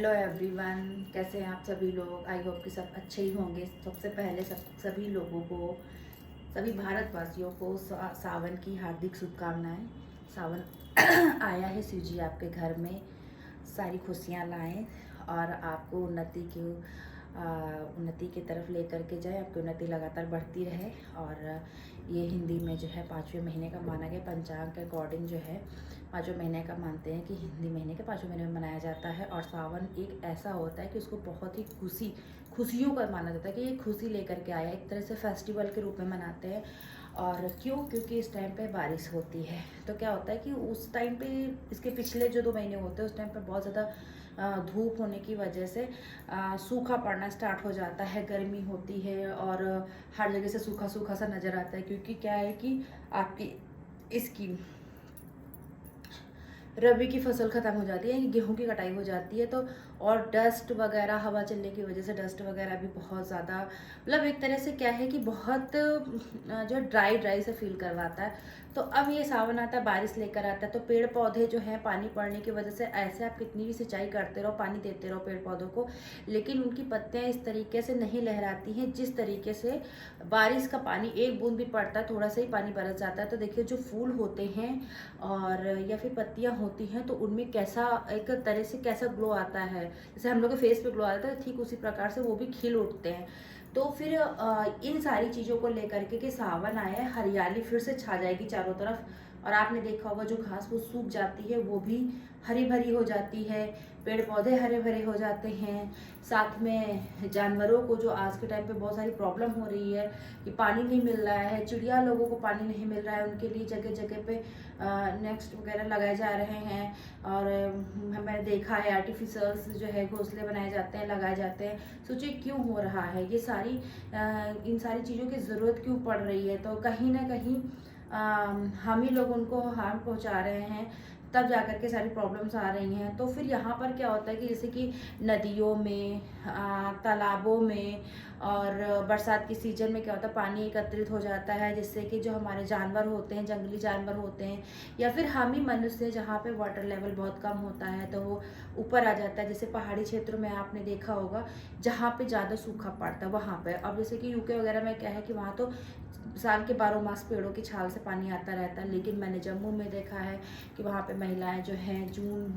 Hello everyone, कैसे हैं आप सभी लोग। आई होप कि सब अच्छे ही होंगे। सबसे पहले सभी लोगों को, सभी भारतवासियों को सावन की हार्दिक शुभकामनाएं। सावन आया है, शिव जी आपके घर में सारी खुशियां लाएं और आपको उन्नति की तरफ लेकर के जाए। आपकी उन्नति लगातार बढ़ती रहे। और ये हिंदी में जो है 5वें महीने का माना गया, पंचांग के अकॉर्डिंग जो है 5वें महीने का मानते हैं कि हिंदी महीने के 5वें महीने में मनाया जाता है। और सावन एक ऐसा होता है कि उसको बहुत ही खुशियों का माना जाता है कि ये खुशी लेकर के आया, एक तरह से फेस्टिवल के रूप में मनाते हैं। और क्यों? क्योंकि इस टाइम पे बारिश होती है। तो क्या होता है कि उस टाइम पे, इसके पिछले जो 2 महीने होते हैं उस टाइम पे बहुत ज़्यादा धूप होने की वजह से सूखा पड़ना स्टार्ट हो जाता है, गर्मी होती है और हर जगह से सूखा सूखा सा नज़र आता है। क्योंकि क्या है कि आपकी इसकी रबी की फसल ख़त्म हो जाती है, गेहूं की कटाई हो जाती है। तो और डस्ट वगैरह, हवा चलने की वजह से डस्ट वगैरह भी बहुत ज़्यादा, मतलब एक तरह से क्या है कि बहुत जो ड्राई से फील करवाता है। तो अब ये सावन आता है, बारिश लेकर आता है, तो पेड़ पौधे जो हैं पानी पड़ने की वजह से, ऐसे आप कितनी भी सिंचाई करते रहो, पानी देते रहो पेड़ पौधों को, लेकिन उनकी पत्तियाँ इस तरीके से नहीं लहराती हैं जिस तरीके से बारिश का पानी एक बूंद भी पड़ता है, थोड़ा सा ही पानी बरस जाता है तो देखिए जो फूल होते हैं और या फिर पत्तियां होती हैं तो उनमें कैसा एक तरह से कैसा ग्लो आता है, जैसे हम लोग के फेस पे ग्लो आता है, ठीक उसी प्रकार से वो भी खिल उठते हैं। तो फिर इन सारी चीज़ों को लेकर के सावन आया है, हरियाली फिर से छा जाएगी चारों तरफ। और आपने देखा होगा जो घास वो सूख जाती है वो भी हरी भरी हो जाती है, पेड़ पौधे हरे भरे हो जाते हैं। साथ में जानवरों को, जो आज के टाइम पे बहुत सारी प्रॉब्लम हो रही है कि पानी नहीं मिल रहा है, चिड़िया लोगों को पानी नहीं मिल रहा है, उनके लिए जगह जगह पे नेक्स्ट वगैरह लगाए जा रहे हैं। और मैंने देखा है आर्टिफिशियल्स जो है घोंसले बनाए जाते हैं, लगाए जाते हैं। सोचिए क्यों हो रहा है ये सारी, इन सारी चीज़ों की ज़रूरत क्यों पड़ रही है? तो कहीं ना कहीं हम ही लोग उनको हार्म पहुंचा रहे हैं, तब जाकर के सारी प्रॉब्लम्स आ रही हैं। तो फिर यहाँ पर क्या होता है कि जैसे कि नदियों में, तालाबों में और बरसात की सीजन में क्या होता है, पानी एकत्रित हो जाता है, जिससे कि जो हमारे जानवर होते हैं, जंगली जानवर होते हैं, या फिर हम ही मनुष्य, जहाँ पे वाटर लेवल बहुत कम होता है तो वो ऊपर आ जाता है। जैसे पहाड़ी क्षेत्रों में आपने देखा होगा जहाँ पे ज़्यादा सूखा पड़ता है वहाँ पे। अब जैसे कि यूके वगैरह में क्या है कि वहाँ तो साल के 12 मास पेड़ों की छाल से पानी आता रहता है, लेकिन मैंने जम्मू में देखा है कि वहाँ पे महिलाएं जो हैं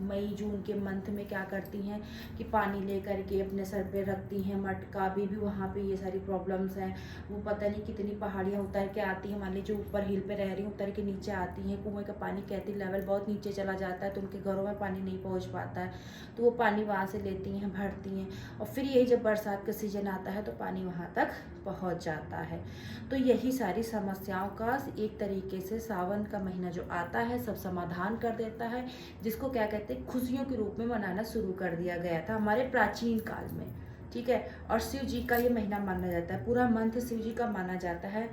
मई जून के मंथ में क्या करती हैं कि पानी लेकर के अपने सर पे रखती हैं मटका। भी वहाँ पे ये सारी प्रॉब्लम्स हैं। वो पता नहीं कितनी पहाड़ियाँ उतर के आती हैं, मान लीजिए ऊपर हिल पे रह रही उतर के नीचे आती हैं, कुएँ का पानी कहती लेवल बहुत नीचे चला जाता है तो उनके घरों में पानी नहीं पहुँच पाता है, तो वो पानी वहाँ से लेती हैं, भरती हैं, और फिर यही जब बरसात का सीजन आता है तो पानी वहाँ तक पहुँच जाता है। तो यही सारी समस्याओं का एक तरीके से सावन का महीना जो आता है सब समाधान कर देता है, जिसको क्या कहते हैं, खुशियों के रूप में मनाना शुरू कर दिया गया था हमारे प्राचीन काल में। ठीक है। और शिव जी का ये महीना माना जाता है, पूरा मंथ शिव जी का माना जाता है।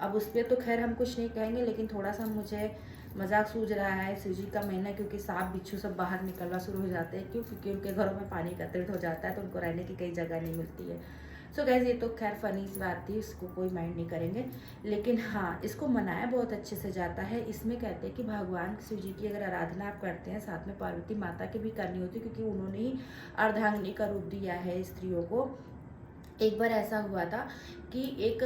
अब उस पर तो खैर हम कुछ नहीं कहेंगे, लेकिन थोड़ा सा मुझे मजाक सूझ रहा है शिव जी का महीना, क्योंकि सांप बिच्छू सब बाहर निकलना शुरू हो जाते हैं। क्यों? क्योंकि उनके घरों में पानी एकत्रित हो जाता है तो उनको रहने की कई जगह नहीं मिलती है। सो गैस, ये तो खैर फनी सी बात थी, इसको कोई माइंड नहीं करेंगे। लेकिन हाँ, इसको मनाया बहुत अच्छे से जाता है। इसमें कहते हैं कि भगवान शिव जी की अगर आराधना आप करते हैं, साथ में पार्वती माता की भी करनी होती है, क्योंकि उन्होंने ही अर्धांगिनी का रूप दिया है स्त्रियों को। एक बार ऐसा हुआ था कि एक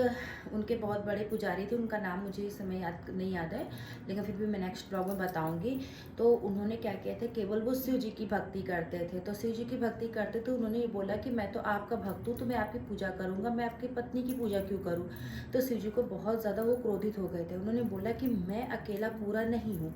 उनके बहुत बड़े पुजारी थे, उनका नाम मुझे इस समय नहीं याद है, लेकिन फिर भी मैं नेक्स्ट ब्लॉग में बताऊंगी। तो उन्होंने क्या किया था, केवल वो शिव जी की भक्ति करते थे। तो शिव जी की भक्ति करते थे, उन्होंने ये बोला कि मैं तो आपका भक्त हूँ तो मैं आपकी पूजा करूँगा, मैं आपकी पत्नी की पूजा क्यों करूँ? तो शिव जी को बहुत ज़्यादा वो क्रोधित हो गए थे। उन्होंने बोला कि मैं अकेला पूरा नहीं हूँ,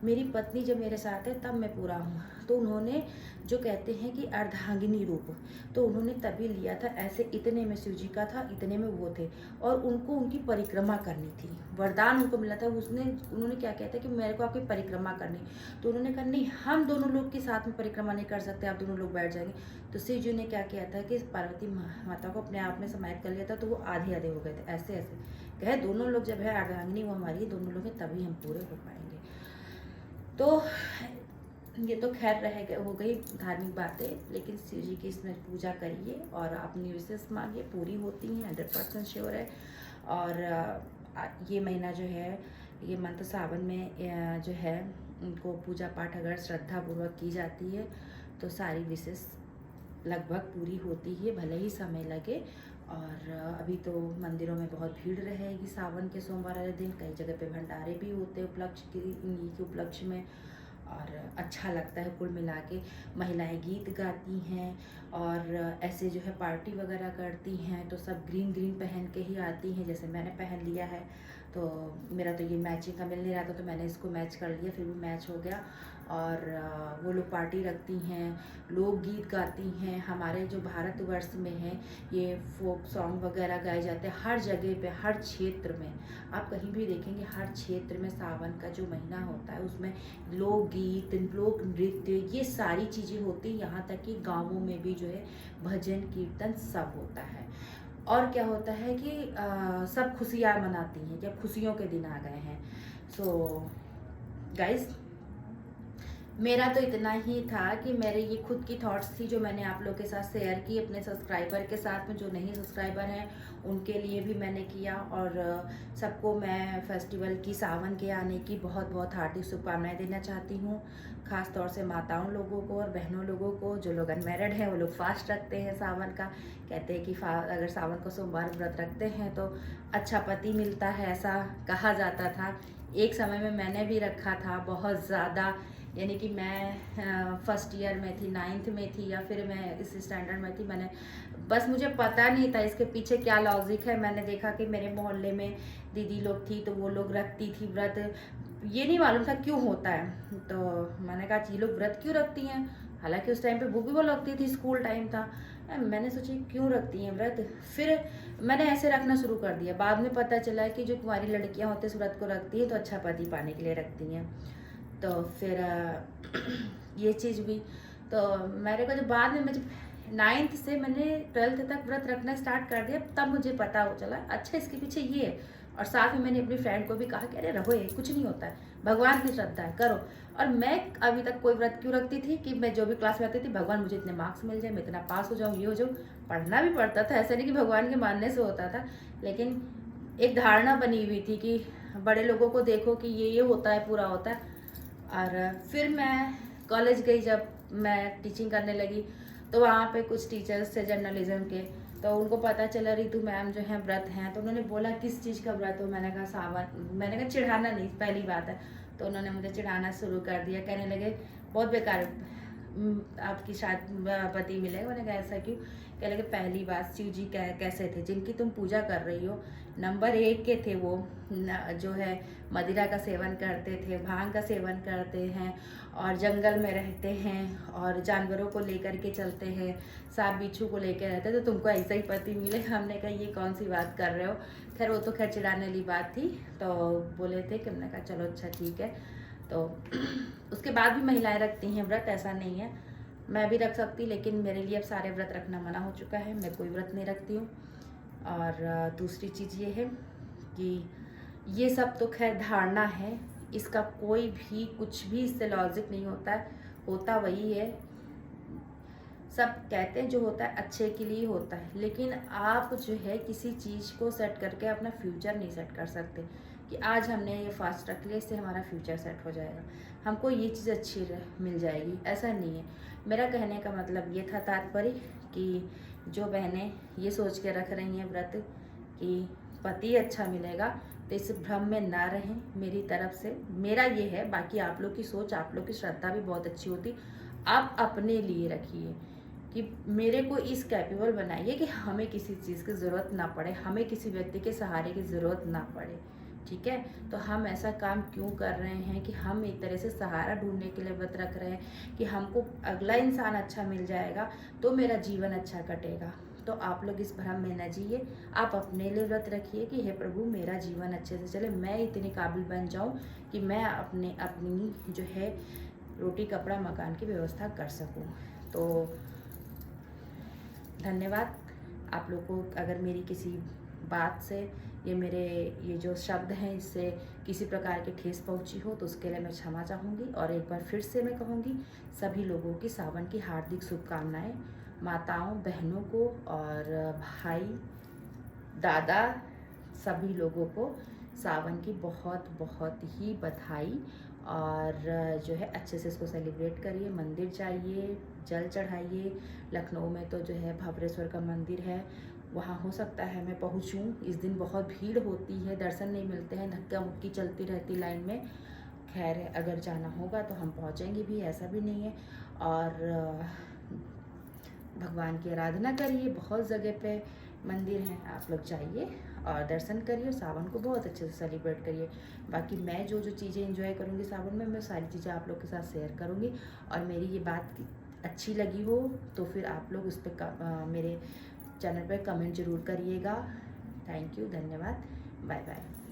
मेरी पत्नी जब मेरे साथ है तब मैं पूरा हूँ। तो उन्होंने जो कहते हैं कि अर्धांगिनी रूप, तो उन्होंने तभी लिया था। ऐसे इतने में शिव जी का था, इतने में वो थे, और उनको उनकी परिक्रमा करनी थी, वरदान उनको मिला था। उन्होंने क्या कहता है कि मेरे को आपकी परिक्रमा करनी। तो उन्होंने कहा नहीं, हम दोनों लोग के साथ में परिक्रमा नहीं कर सकते, आप दोनों लोग बैठ जाएंगे। तो शिव जी ने क्या किया था कि पार्वती माता को अपने आप में समाहित कर लिया था, तो वो आधे आधे हो गए थे। ऐसे ऐसे कहे दोनों लोग जब है अर्धांगिनी वो हमारी, दोनों लोग हैं तभी हम पूरे हो पाएंगे। तो ये तो खैर हो गई धार्मिक बातें, लेकिन शिव जी की इसमें पूजा करिए और अपनी विशेष मांगिए, पूरी होती हैं, 100% श्योर है। और ये महीना जो है, ये मंथ सावन में जो है उनको पूजा पाठ अगर श्रद्धा पूर्वक की जाती है तो सारी विशेष लगभग पूरी होती है, भले ही समय लगे। और अभी तो मंदिरों में बहुत भीड़ रहेगी सावन के सोमवार वाले दिन, कई जगह पे भंडारे भी होते हैं के उपलक्ष्य में। और अच्छा लगता है कुल मिला के। महिलाएँ गीत गाती हैं और ऐसे जो है पार्टी वगैरह करती हैं, तो सब ग्रीन ग्रीन पहन के ही आती हैं। जैसे मैंने पहन लिया है, तो मेरा तो ये मैचिंग का मिल नहीं रहा था, तो मैंने इसको मैच कर लिया, फिर भी मैच हो गया। और वो लोग पार्टी रखती हैं, लोग गीत गाती हैं। हमारे जो भारतवर्ष में है, ये फोक सॉन्ग वगैरह गाए जाते हैं हर जगह पे, हर क्षेत्र में। आप कहीं भी देखेंगे, हर क्षेत्र में सावन का जो महीना होता है उसमें लोकगीत, लोक नृत्य, ये सारी चीज़ें होती हैं। यहाँ तक कि गाँवों में भी जो है भजन कीर्तन सब होता है। और क्या होता है कि सब खुशियाँ मनाती हैं कि अब खुशियों के दिन आ गए हैं। सो गाइस, मेरा तो इतना ही था कि मेरे ये खुद की थॉट्स थी जो मैंने आप लोग के साथ शेयर की, अपने सब्सक्राइबर के साथ में। जो नहीं सब्सक्राइबर हैं उनके लिए भी मैंने किया। और सबको मैं फेस्टिवल की, सावन के आने की बहुत बहुत हार्दिक शुभकामनाएं देना चाहती हूँ। ख़ास तौर से माताओं लोगों को और बहनों लोगों को, जो लोग अनमैरिड हैं वो लोग फास्ट रखते हैं सावन का। कहते हैं कि अगर सावन को सोमवार व्रत रखते हैं तो अच्छा पति मिलता है, ऐसा कहा जाता था। एक समय में मैंने भी रखा था बहुत ज़्यादा, यानी कि मैं फर्स्ट ईयर में थी, 9th में थी, या फिर मैं इस स्टैंडर्ड में थी। मैंने बस, मुझे पता नहीं था इसके पीछे क्या लॉजिक है। मैंने देखा कि मेरे मोहल्ले में दीदी लोग थी, तो वो लोग रखती थी व्रत। ये नहीं मालूम था क्यों होता है, तो मैंने कहा ये लोग व्रत क्यों रखती हैं। हालांकि उस टाइम पे वो भी वो लगती थी, स्कूल टाइम था। मैंने सोची क्यों रखती हैं व्रत, फिर मैंने ऐसे रखना शुरू कर दिया। बाद में पता चला कि जो कुंवारी लड़कियां होती हैं व्रत को रखती हैं तो अच्छा पति पाने के लिए रखती हैं। तो फिर ये चीज़ हुई। तो मेरे को जब बाद में, मैं जब 9th से मैंने 12th तक व्रत रखना स्टार्ट कर दिया, तब मुझे पता हो चला अच्छा इसके पीछे ये है। और साथ में मैंने अपनी फ्रेंड को भी कहा कि अरे रहो, ये कुछ नहीं होता है, भगवान की श्रद्धा है, करो। और मैं अभी तक कोई व्रत क्यों रखती थी कि मैं जो भी क्लास में आती थी, भगवान मुझे इतने मार्क्स मिल जाए, मैं इतना पास हो जाऊँ, ये हो जाऊँ। पढ़ना भी पड़ता था, ऐसा नहीं कि भगवान के मानने से होता था, लेकिन एक धारणा बनी हुई थी कि बड़े लोगों को देखो कि ये होता है, पूरा होता है। और फिर मैं कॉलेज गई, जब मैं टीचिंग करने लगी, तो वहाँ पे कुछ टीचर्स थे जर्नलिज्म के, तो उनको पता चला रितु मैम जो है व्रत हैं। तो उन्होंने बोला किस चीज़ का व्रत हो। मैंने कहा सावन। मैंने कहा चिढ़ाना नहीं, पहली बात है। तो उन्होंने मुझे चिढ़ाना शुरू कर दिया, कहने लगे बहुत बेकार आपकी शायद पति मिलेगा। मैंने कहा ऐसा क्यों। कह लगे पहली बात, शिव जी कैसे थे जिनकी तुम पूजा कर रही हो, नंबर 1 के थे वो। जो है मदिरा का सेवन करते थे, भांग का सेवन करते हैं, और जंगल में रहते हैं, और जानवरों को लेकर के चलते हैं, सांप बिच्छू को लेकर रहते हैं, तो तुमको ऐसा ही पति मिले। हमने कहा ये कौन सी बात कर रहे हो। खैर वो तो खैर चिढ़ाने वाली बात थी। तो बोले थे कि, हमने कहा चलो अच्छा ठीक है। तो उसके बाद भी महिलाएं रखती हैं व्रत, ऐसा नहीं है। मैं भी रख सकती, लेकिन मेरे लिए अब सारे व्रत रखना मना हो चुका है, मैं कोई व्रत नहीं रखती हूँ। और दूसरी चीज़ ये है कि ये सब तो खैर धारणा है, इसका कोई भी कुछ भी इससे लॉजिक नहीं होता है। होता वही है, सब कहते हैं जो होता है अच्छे के लिए होता है, लेकिन आप जो है किसी चीज़ को सेट करके अपना फ्यूचर नहीं सेट कर सकते कि आज हमने ये फास्ट रख लिया, इससे हमारा फ्यूचर सेट हो जाएगा, हमको ये चीज़ अच्छी मिल जाएगी, ऐसा नहीं है। मेरा कहने का मतलब ये था तात्पर्य कि जो बहनें ये सोच के रख रही हैं व्रत कि पति अच्छा मिलेगा, तो इस भ्रम में ना रहें। मेरी तरफ से मेरा ये है, बाकी आप लोग की सोच, आप लोग की श्रद्धा भी बहुत अच्छी होती। आप अपने लिए रखिए कि मेरे को इस कैपेबल बनाइए कि हमें किसी चीज़ की ज़रूरत ना पड़े, हमें किसी व्यक्ति के सहारे की ज़रूरत ना पड़े, ठीक है। तो हम ऐसा काम क्यों कर रहे हैं कि हम एक तरह से सहारा ढूंढने के लिए व्रत रख रहे हैं कि हमको अगला इंसान अच्छा मिल जाएगा तो मेरा जीवन अच्छा कटेगा। तो आप लोग इस भ्रम में न जिए, आप अपने लिए व्रत रखिए कि हे प्रभु मेरा जीवन अच्छे से चले, मैं इतनी काबिल बन जाऊं कि मैं अपनी जो है रोटी कपड़ा मकान की व्यवस्था कर सकूं। तो धन्यवाद आप लोग को। अगर मेरी किसी बात से ये जो शब्द हैं इससे किसी प्रकार की ठेस पहुंची हो तो उसके लिए मैं क्षमा चाहूँगी। और एक बार फिर से मैं कहूँगी, सभी लोगों की सावन की हार्दिक शुभकामनाएं, माताओं बहनों को और भाई दादा सभी लोगों को सावन की बहुत बहुत ही बधाई और जो है अच्छे से इसको सेलिब्रेट करिए। मंदिर जाइए, जल चढ़ाइए। लखनऊ में तो जो है भावरेश्वर का मंदिर है, वहाँ हो सकता है मैं पहुँचूँ। इस दिन बहुत भीड़ होती है, दर्शन नहीं मिलते हैं, धक्का मुक्की चलती रहती लाइन में। खैर अगर जाना होगा तो हम पहुँचेंगे भी, ऐसा भी नहीं है। और भगवान की आराधना करिए, बहुत जगह पे मंदिर हैं, आप लोग जाइए और दर्शन करिए। सावन को बहुत अच्छे से सेलिब्रेट करिए। बाकी मैं जो जो चीज़ें एंजॉय करूँगी सावन में, मैं सारी चीज़ें आप लोग के साथ शेयर करूँगी। और मेरी ये बात अच्छी लगी हो तो फिर आप लोग उस पर मेरे चैनल पर कमेंट ज़रूर करिएगा। थैंक यू, धन्यवाद, बाय बाय।